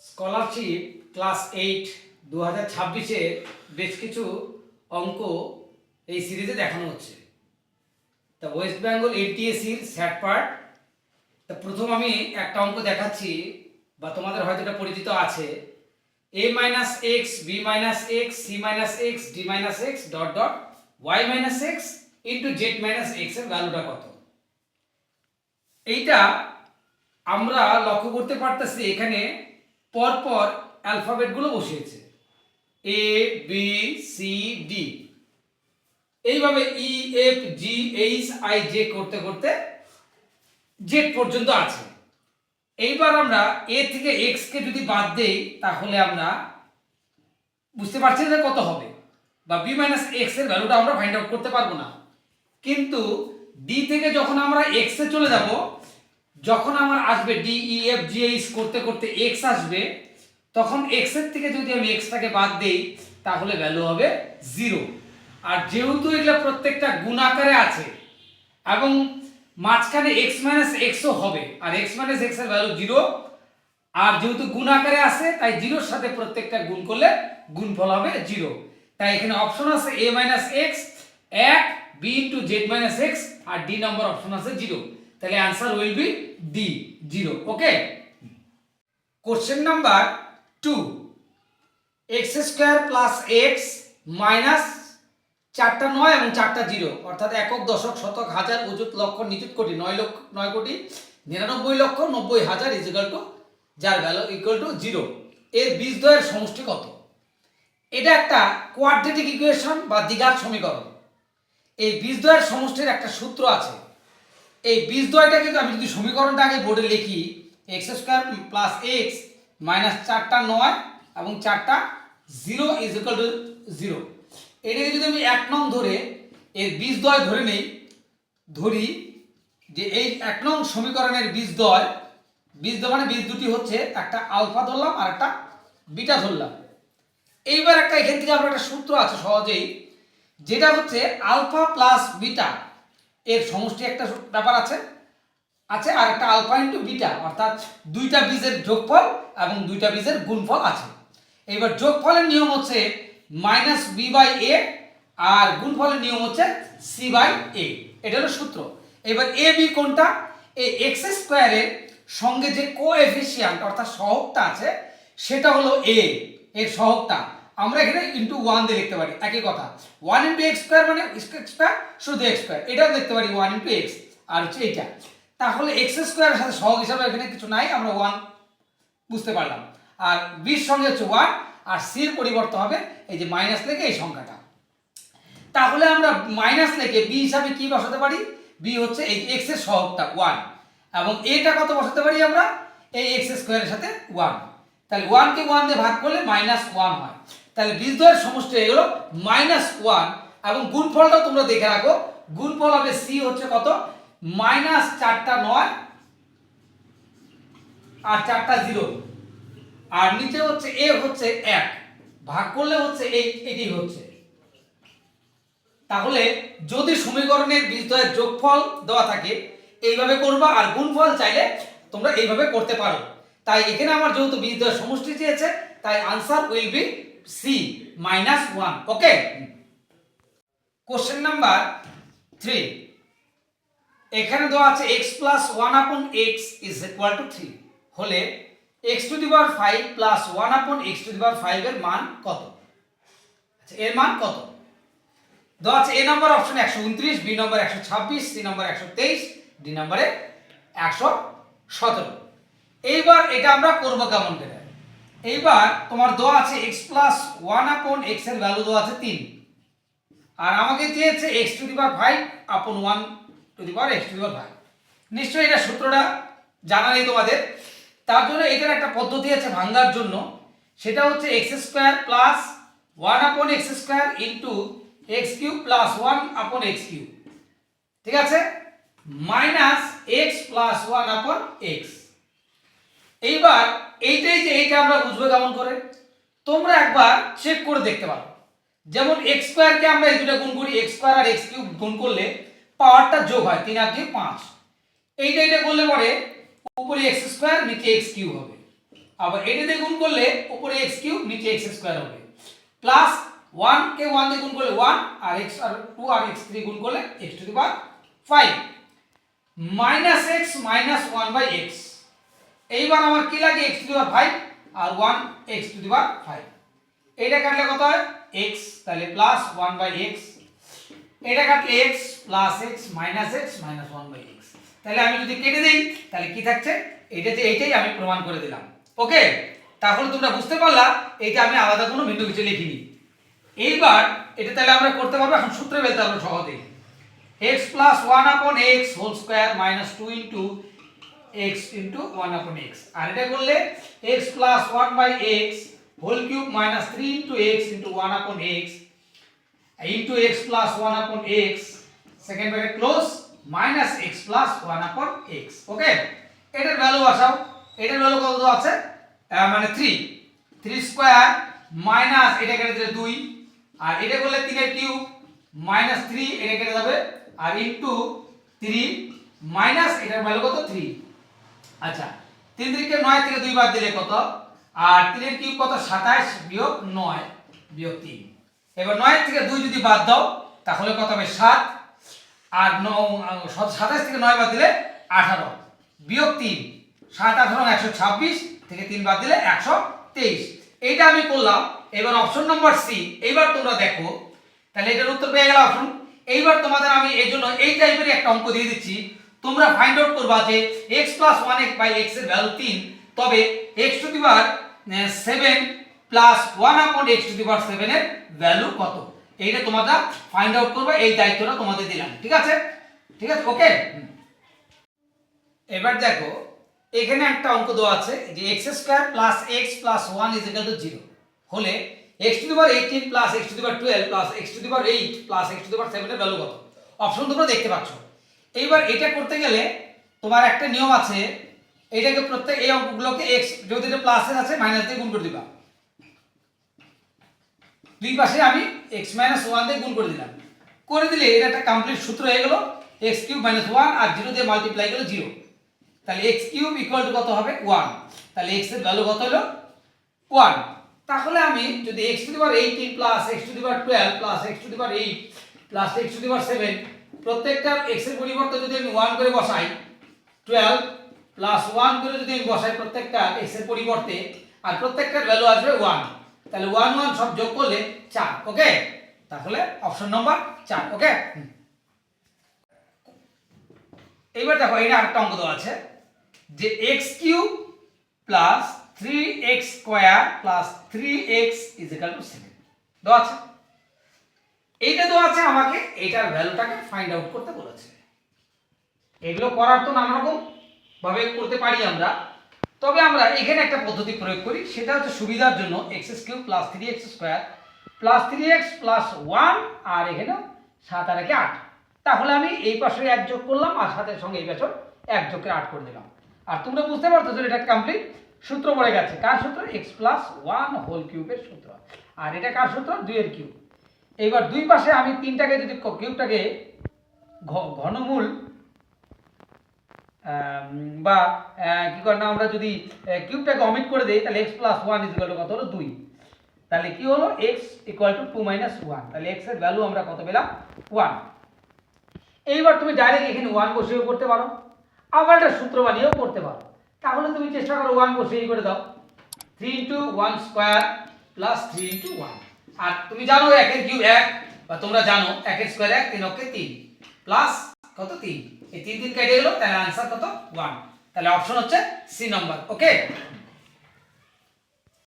Scholarship class 8 2026 এর বেশ কিছু অঙ্ক এই সিরিজে দেখানো হচ্ছে। তা ওয়েস্ট বেঙ্গল এনটিএসসির স্যাট পার্ট। তা প্রথম আমি একটা অঙ্ক দেখাচ্ছি, বা তোমাদের হয়তো এটা পরিচিত আছে। a minus x b minus x c minus x d minus x dot dot y minus x into z minus x এর ভ্যালুটা কত। এইটা আমরা লক্ষ্য করতে পারতেছি, এখানে পরপর অ্যালফাবেটগুলো বসিয়েছে এ বি সি ডি, এইভাবে E F G H I J করতে করতে জেড পর্যন্ত আছে। এইবার আমরা এ থেকে এক্স কে যদি বাদ দেই তাহলে আমরা বুঝতে পারছি না কত হবে, বা বি মাইনাস এক্স এর ভ্যালুটা আমরা ফাইন্ড আউট করতে পারবো না। কিন্তু ডি থেকে যখন আমরা এক্স এ চলে যাব, যখন আমার আসবে D E F G H করতে করতে এক্স আসবে, তখন এক্স এর থেকে যদি আমি এক্সটাকে বাদ দেই তাহলে ভ্যালু হবে 0। আর যেহেতু এগুলো প্রত্যেকটা গুণ আকারে আছে এবং মাঝখানে এক্স মাইনাস এক্সও হবে, আর এক্স মাইনাস এক্স এর ভ্যালু 0, আর যেহেতু গুণ আকারে আছে তাই 0 এর সাথে প্রত্যেকটা গুণ করলে গুণফল হবে 0। তাই এখানে অপশন আছে a minus x 1, b into z minus x, আর ডি নাম্বার অপশন আছে 0। তাহলে answer will be d 0। Okay, question number 2, x square plus x minus 4টা 9 এবং 4টা 0, অর্থাৎ একক দশক শতক হাজার অযুত লক্ষ নিযুত কোটি 9 কোটি 99 লক্ষ 90 হাজার ইকুয়াল টু, যার ভ্যালু ইকুয়াল টু 0, এর বীজদ্বয়ের সমষ্টি কত। এটা একটা কোয়াড্রেটিক ইকুয়েশন বা দ্বিঘাত সমীকরণ। এই বীজদ্বয়ের সমষ্টির একটা সূত্র আছে। এই বীজদ্বয়টা কিন্তু আমি যদি সমীকরণটা আগে বোর্ডে লিখি, x square plus x minus 4টা 9 এবং 4টা 0 ইজ ইকুয়াল টু 0, এটাকে যদি আমি 1 নং ধরে এর বীজদ্বয় ধরে নেই, ধরি যে এই 1 নং সমীকরণের বীজদ্বয় মানে বীজ দুটি হচ্ছে, একটা আলফা ধরলাম আর একটা বিটা ধরলাম। এইবার একটা এখান থেকে আমরা একটা সূত্র আছে সহজেই, যেটা হচ্ছে আলফা প্লাস বিটা এর সমষ্টি একটা ব্যাপার আছে আর একটা আলফা ইনটু বিটা, অর্থাৎ দুইটা বীজের যোগফল এবং দুইটা বীজের গুণফল আছে। এবার যোগফলের নিয়ম হচ্ছে মাইনাস বি বাই এ, আর গুণফলের নিয়ম হচ্ছে সি বাই এ, এটা হলো সূত্র। এবার এ বি কোনটা, এই এক্স স্কোয়ারের সঙ্গে যে কোএফিসিয়েন্ট অর্থাৎ সহগটা আছে সেটা হলো এ, এর সহগটা আমরা এখানে ইনটু 1 দিয়ে লিখতে পারি, একই কথা। 1 ইনটু এক্স স্কয়ার মানে এক্স স্কয়ার শুধু এক্স স্কয়ার, এটাও লিখতে পারি 1 ইনটু এক্স, আর হচ্ছে এইটা। তাহলে এক্স স্কয়ারের সাথে সহগ হিসাবে এখানে কিছু নাই, আমরা 1 বুঝতে পারলাম। আর বি এর সঙ্গে হচ্ছে 1, আর সি এর পরিবর্তন হবে এই যে মাইনাস লিখে এই সংখ্যাটা। তাহলে আমরা মাইনাস লিখে বি হিসাবে কি বসাতে পারি, বি হচ্ছে এই এক্স এর সহগটা 1, এবং এটা কত বসাতে পারি আমরা, এই এক্স স্কয়ারের সাথে 1। তাহলে 1 কে 1 দিয়ে ভাগ করলে -1 হয়। তাহলে বীজদ্বয়ের সমষ্টি হলো -1, এবং গুণফলটাও তোমরা দেখে রাখো, গুণফল হবে সি হচ্ছে কত, -4টা 9 আর 4টা 0, আর নিচে হচ্ছে এ হচ্ছে 1, ভাগ করলে হচ্ছে এটি হচ্ছে। তাহলে যদি সমীকরণের বীজদ্বয়ের যোগফল দেওয়া থাকে এইভাবে করবা, আর গুণফল চাইলে তোমরা এইভাবে করতে পারো। তাই এখানে আমার যেহেতু বীজদ্বয়ের সমষ্টি চেয়েছে তাই answer will be c -1। Okay, question number 3, এখানে দেওয়া আছে x প্লাস 1 আপন x ইজ ইকুয়াল টু 3 হলে x to the power 5 plus 1 আপন x টু দি পাওয়ার 5 এর মান কত। আচ্ছা, এর মান কত দেওয়া আছে, এ নম্বর অপশন 129, বি নম্বর 126, সি নম্বর 123, ডি নম্বরে 117। এইবার এটা আমরা করব কেমন করে। এইবার তোমার দেওয়া আছে x প্লাস 1 আপন x এর ভ্যালু দেওয়া আছে 3, আর আমাকে চেয়েছে x to the power 5 upon 1 to the power x to the power 5। নিশ্চয়ই এটা সূত্রটা জানা নেই তোমাদের, তার জন্য এটার একটা পদ্ধতি আছে ভাঙার জন্য, সেটা হচ্ছে x স্কয়ার প্লাস 1 আপন x square into x cube plus 1 আপন x কিউব, ঠিক আছে, মাইনাস x প্লাস 1 আপন x। এইবার এইটাই যে এইটা আমরা বুঝবো কেমন করে, তোমরা একবার চেক করে দেখতে পারো। যেমন x স্কয়ার কে আমরা এই দুটো গুণ করি, x স্কয়ার আর x কিউব গুণ করলে পাওয়ারটা যোগ হয়, 3 আর 2 5। এইটা করলে পরে উপরে x স্কয়ার নিচে x কিউব হবে। আবার এটা দিয়ে গুণ করলে উপরে x কিউব নিচে x স্কয়ার হবে প্লাস 1 কে 1 দিয়ে গুণ করলে 1 আর x আর 2 আর x3 গুণ করলে x to the power 5 minus x minus 1/x। এইবার আমার কি লাগে x টু দি পাওয়ার 5 আর 1 x টু দি পাওয়ার 5। এইটা কাটলে কত হয় x, তাহলে প্লাস 1/x। এটা কাটলে x plus x minus x minus 1/x। তাহলে আমি যদি কেটে দেই তাহলে কি থাকছে, এটা যে এইটাই আমি প্রমাণ করে দিলাম। ওকে, তাহলে তোমরা বুঝতে পারলা এইটা আমি আলাদা কোনো বিন্দু কিছু লিখিনি। এইবার এটা তাহলে আমরা করতে পারবো, এখন সূত্রে ফেলতে পারবো সহজেই। x plus 1/x whole square minus 2 into x into 1/x, আর এটা করলে x plus 1/x whole cube minus 3 into x into 1/x into x plus 1/x second bracket close minus x plus 1/x। Okay, এটার value বসাও। এটার value কত আছে, মানে 3 square minus এটা কেটে দিলে 2 আর এটা করলে 3 এর কিউব মাইনাস 3 এটা কেটে যাবে আর ইনটু 3 মাইনাস এটার ভ্যালু কত 3। আচ্ছা, 3 থেকে 9 থেকে 2 বাদ দিলে কত, আর 3 এর কিউব কত 27 বিয়োগ 9 বিয়োগ 3। এবার 9 থেকে 2 যদি বাদ দাও তাহলে কত হবে 7 আর 27 থেকে 9 বাদ দিলে 18 বিয়োগ 3 7 18 126 থেকে 3 বাদ দিলে 123। এইটা আমি করলাম। এবার অপশন নাম্বার সি। এইবার তোমরা দেখো, তাহলে এটার উত্তর পেয়ে গেল অপশন। এইবার তোমাদের আমি এই জন্য এই টাইপের একটা অঙ্ক দিয়ে দিচ্ছি, তোমরা ফাইন্ড আউট করবা যে x প্লাস 1/x এর ভ্যালু 3, তবে x to the power 7 plus 1/x to the power 7 এর ভ্যালু কত, এইটা তোমরা ফাইন্ড আউট করবে। এই দায়িত্বটা তোমাদের দিলাম, ঠিক আছে? ঠিক আছে, ওকে। এবার দেখো, এখানে একটা অঙ্ক দেওয়া আছে যে x square plus x plus 1 is equal to 0 হলে x to the power 18 plus x to the power 12 plus x to the power 8 plus x to the power 7 এর ভ্যালু কত। অপশন তোমরা দেখতে পাচ্ছ। এইবার এটা করতে গেলে তোমার একটা নিয়ম আছে, এটাকে প্রত্যেক এই অঙ্কগুলোকে x যদি এটা প্লাসের আছে মাইনাস দিয়ে গুণ করে দিবা। দুই পাশে আমি x মাইনাস 1 দিয়ে গুণ করে দিলাম, করে দিলে এটা একটা কমপ্লিট সূত্র হয়ে গেল x কিউব মাইনাস 1 আর 0 দিয়ে মাল্টিপ্লাই করলে 0। তাহলে x কিউব ইকুয়াল টু কত হবে 1, তাহলে x এর ভ্যালু কত হলো 1। তাহলে আমি যদি x to the power 18 plus x to the power 12 plus x to the power 8 plus x to the power 7 প্রত্যেকটা x এর পরিবর্তে যদি আমি 1 করে বসাই, 12 প্লাস 1 করে যদি আমি বসাই প্রত্যেকটা x এর পরিবর্তে, আর প্রত্যেকটার ভ্যালু আসবে 1, তাহলে 1 1 সব যোগ করলে 4। ওকে, তাহলে অপশন নাম্বার 4। ওকে, এইবার দেখো এটা আরেকটা অঙ্ক দেওয়া আছে যে x cube plus 3x square plus 3x is equal two 7 দেওয়া আছে। এইটা দেওয়া আছে, আমাকে এটার ভ্যালুটাকে ফাইন্ড আউট করতে বলেছে। এগুলো করার তো নানা রকম ভাবে করতে পারি আমরা, তবে আমরা এখানে একটা পদ্ধতি প্রয়োগ করি, সেটা হচ্ছে সুবিধার জন্য x cube plus 3x square plus 3x plus 1 আর এখানে 7 আর 8। তাহলে আমি এই পাশে 1 যোগ করলাম আর সাথে সঙ্গে এই পাশে 1 যোগ করে 8 করে দিলাম। আর তোমরা বুঝতে পারতেছো এটা কমপ্লিট সূত্র পড়ে গেছে। কার সূত্র? x প্লাস 1 হোল কিউবের সূত্র। আর এটা কার সূত্র? 2 এর কিউব। এবার দুই পাশে আমি 3টাকে যদি কিউবটাকে ঘনমূল বা কি করে না, আমরা যদি কিউবটাকে অমিট করে দেই তাহলে x plus 1 is equal two কত হলো 2। তাহলে কি হলো x ইকুয়াল টু 2 মাইনাস 1। তাহলে x এর ভ্যালু আমরা কত পেলাম 1। এইবার তুমি ডাইরেক্ট এখানে 1 বসিয়েও করতে পারো, আবার এটা সূত্র বানিয়েও করতে পারো। তাহলে তুমি চেষ্টা করো 1 বসিয়ে করে দাও, 3 ইনটু 1 স্কয়ার প্লাস 3 ইনটু 1। আর তুমি জানো 1 এর কিউব 1, বা তোমরা জানো 1 এর স্কয়ার 1, 3 অক্ষে 3 প্লাস কত 3, এই 3 3 কেটে গেল, তাহলে आंसर কত 1। তাহলে অপশন হচ্ছে সি নাম্বার। ওকে।